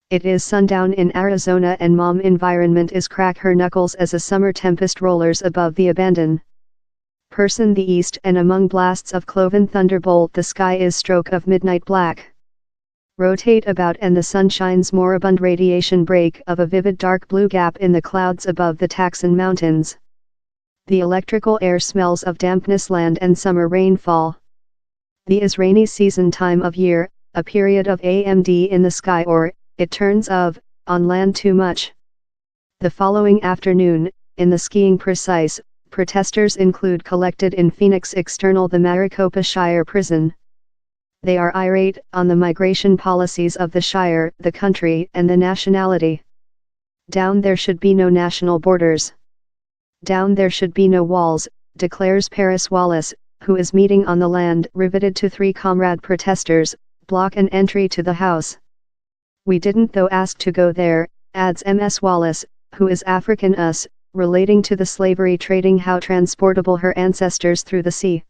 It is sundown in Arizona and mom environment is crack her knuckles as a summer tempest rollers above the abandon. Person the east and among blasts of cloven thunderbolt the sky is stroke of midnight black. Rotate about and the sun shines moribund radiation break of a vivid dark blue gap in the clouds above the Taxon Mountains. The electrical air smells of dampness land and summer rainfall. The is rainy season time of year, a period of AMD in the sky or, it turns of, on land too much. The following afternoon, in the skiing precise, protesters include collected in Phoenix external the Maricopa Shire prison. They are irate on the migration policies of the Shire, the country and the nationality. Down there should be no national borders. Down there should be no walls, declares Paris Wallace, who is meeting on the land riveted to 3 comrade protesters, block an entry to the house. We didn't though ask to go there, adds Ms. Wallace, who is African us, relating to the slavery trading how transportable her ancestors through the sea.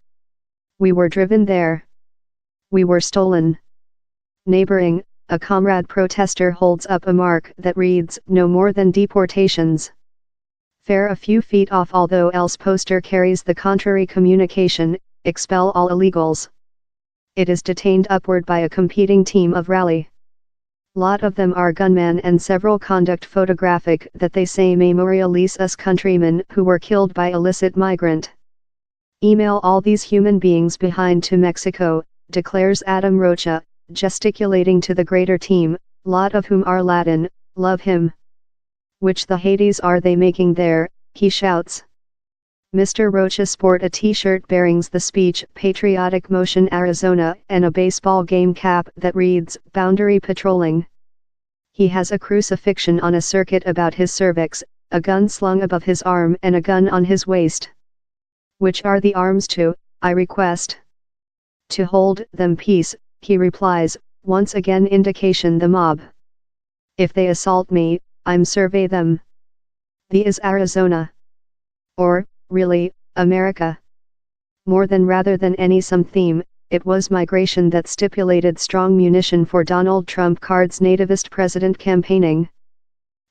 We were driven there. We were stolen. Neighboring, a comrade protester holds up a mark that reads, no more than deportations. Fair a few feet off although else poster carries the contrary communication, expel all illegals. It is detained upward by a competing team of rally. Lot of them are gunmen and several conduct photographic that they say memorialize us countrymen who were killed by illicit migrant. Email all these human beings behind to Mexico, declares Adam Rocha, gesticulating to the greater team, lot of whom are Latin, love him. Which the Hades are they making there, he shouts. Mr. Rocha sport a t-shirt bearing the speech Patriotic Motion Arizona and a baseball game cap that reads Boundary Patrolling. He has a crucifixion on a circuit about his cervix, a gun slung above his arm and a gun on his waist. Which are the arms to, I request? To hold them peace, he replies, once again indication the mob. If they assault me, I'm survey them. The is Arizona. Or, really, America. More than rather than any some theme, it was migration that stipulated strong munition for Donald Trump card's nativist president campaigning.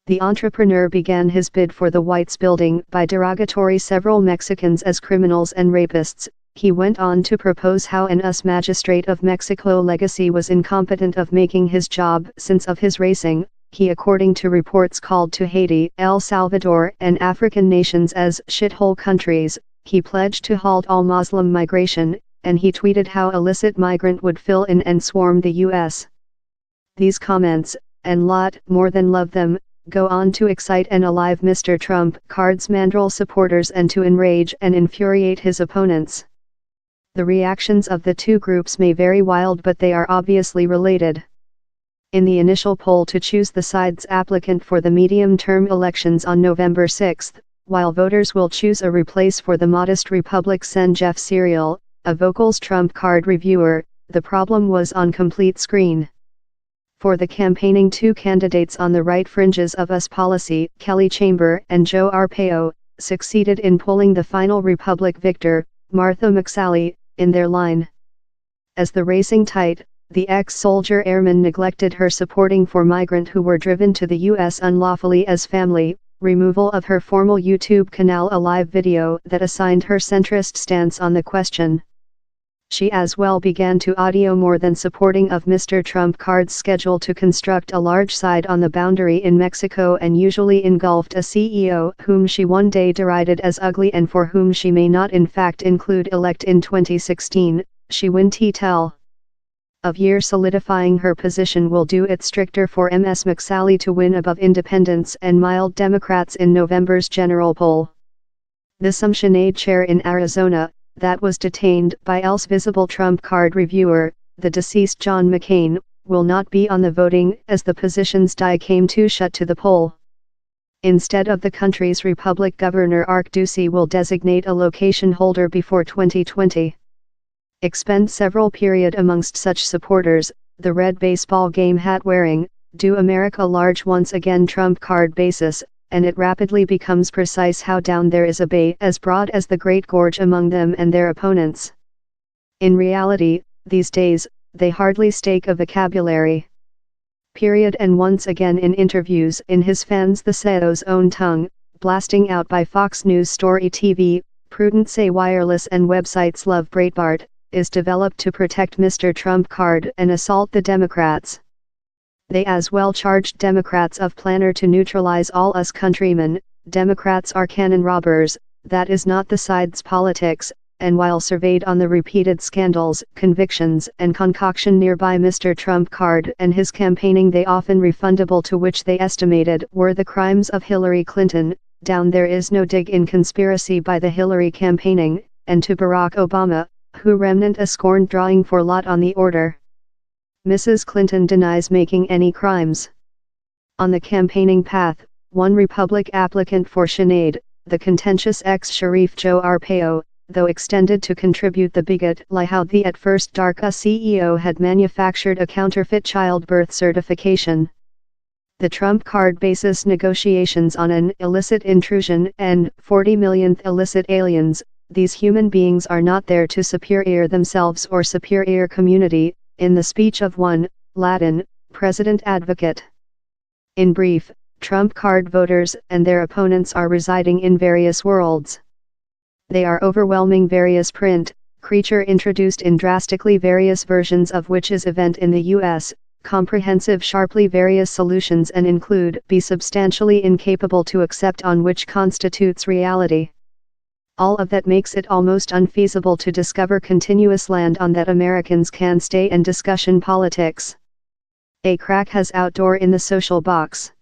The entrepreneur began his bid for the Whites building by derogatory several Mexicans as criminals and rapists. He went on to propose how an US magistrate of Mexico legacy was incompetent of making his job since of his racing. He according to reports called to Haiti, El Salvador and African nations as shithole countries. He pledged to halt all Muslim migration, and he tweeted how illicit migrant would fill in and swarm the U.S. These comments, and lot more than love them, go on to excite and alive Mr. Trump card's mandrel supporters and to enrage and infuriate his opponents. The reactions of the two groups may vary wild but they are obviously related. In the initial poll to choose the side's applicant for the medium-term elections on November 6, while voters will choose a replace for the modest Republican Sen. Jeff Serial, a Vocals Trump card reviewer, the problem was on complete screen. For the campaigning two candidates on the right fringes of US policy, Kelly Chamber and Joe Arpaio, succeeded in pulling the final Republican victor, Martha McSally, in their line. As the racing tight, the ex-soldier airman neglected her supporting for migrant who were driven to the U.S. unlawfully as family, removal of her formal YouTube canal a live video that assigned her centrist stance on the question. She as well began to audio more than supporting of Mr. Trump card's schedule to construct a large side on the boundary in Mexico and usually engulfed a CEO whom she one day derided as ugly and for whom she may not in fact include elect in 2016, she win tell. Of year solidifying her position will do it stricter for Ms. McSally to win above independents and mild Democrats in November's general poll. The Sumshinade chair in Arizona, that was detained by else visible Trump card reviewer, the deceased John McCain, will not be on the voting as the position's die came too shut to the poll. Instead of the country's Republican Governor Art Ducey will designate a location holder before 2020. Expend several period amongst such supporters, the red baseball game hat wearing, do America large once again Trump card basis, and it rapidly becomes precise how down there is a bay as broad as the Great Gorge among them and their opponents. In reality, these days, they hardly stake a vocabulary. Period. And once again in interviews in his fans the CEO's own tongue, blasting out by Fox News Story TV, Prudent say wireless and websites love Breitbart, is developed to protect Mr. Trump card and assault the Democrats. They as well charged Democrats of planner to neutralize all us countrymen. Democrats are cannon robbers, that is not the side's politics, and while surveyed on the repeated scandals, convictions and concoction nearby Mr. Trump card and his campaigning they often refundable to which they estimated were the crimes of Hillary Clinton, down there is no dig in conspiracy by the Hillary campaigning, and to Barack Obama, who remnant a scorned drawing for lot on the order. Mrs. Clinton denies making any crimes. On the campaigning path, one Republican applicant for Sinead, the contentious ex-Sheriff Joe Arpaio, though extended to contribute the bigot lie how the at first DARPA CEO had manufactured a counterfeit childbirth certification. The Trump card basis negotiations on an illicit intrusion and 40 millionth illicit aliens. These human beings are not there to superior themselves or superior community, in the speech of one, Latin, president advocate. In brief, Trump card voters and their opponents are residing in various worlds. They are overwhelming various print, creature introduced in drastically various versions of which is event in the U.S., comprehensive sharply various solutions and include be substantially incapable to accept on which constitutes reality. All of that makes it almost unfeasible to discover continuous land on that Americans can stay and discussion politics. A crack has outdoor in the social box.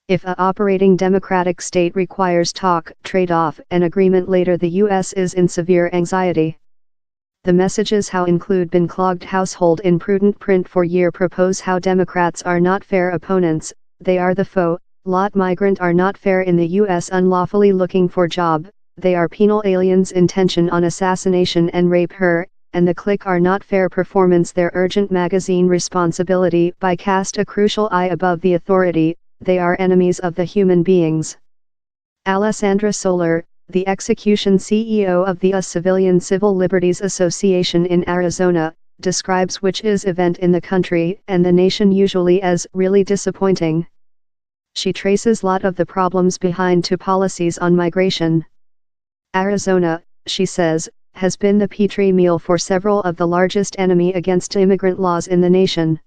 If a operating democratic state requires talk, trade-off, and agreement later the U.S. is in severe anxiety. The messages how include been clogged household in prudent print for year propose how Democrats are not fair opponents, they are the foe, lot migrant are not fair in the U.S. unlawfully looking for job, they are penal aliens intention on assassination and rape her, and the clique are not fair performance their urgent magazine responsibility by cast a crucial eye above the authority, they are enemies of the human beings. Alessandra Soler, the execution CEO of the Civilian Civil Liberties Association in Arizona, describes which is event in the country and the nation usually as really disappointing. She traces lot of the problems behind to policies on migration. Arizona, she says, has been the petri meal for several of the largest enemy against immigrant laws in the nation.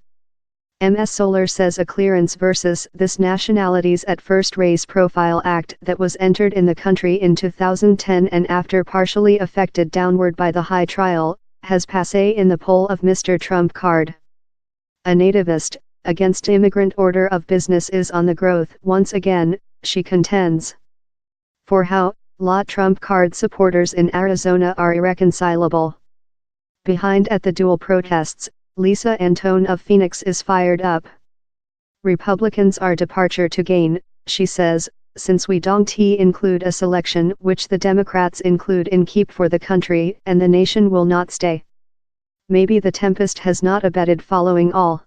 Ms. Soler says a clearance versus this nationality's at first race profile act that was entered in the country in 2010 and after partially affected downward by the high trial, has passé in the poll of Mr. Trump card. A nativist, against immigrant order of business is on the growth once again, she contends. For how, lot Trump card supporters in Arizona are irreconcilable. Behind at the dual protests, Lisa Antone of Phoenix is fired up. Republicans are departure to gain, she says, since we don't include a selection which the Democrats include in keep for the country and the nation will not stay. Maybe the Tempest has not abated following all.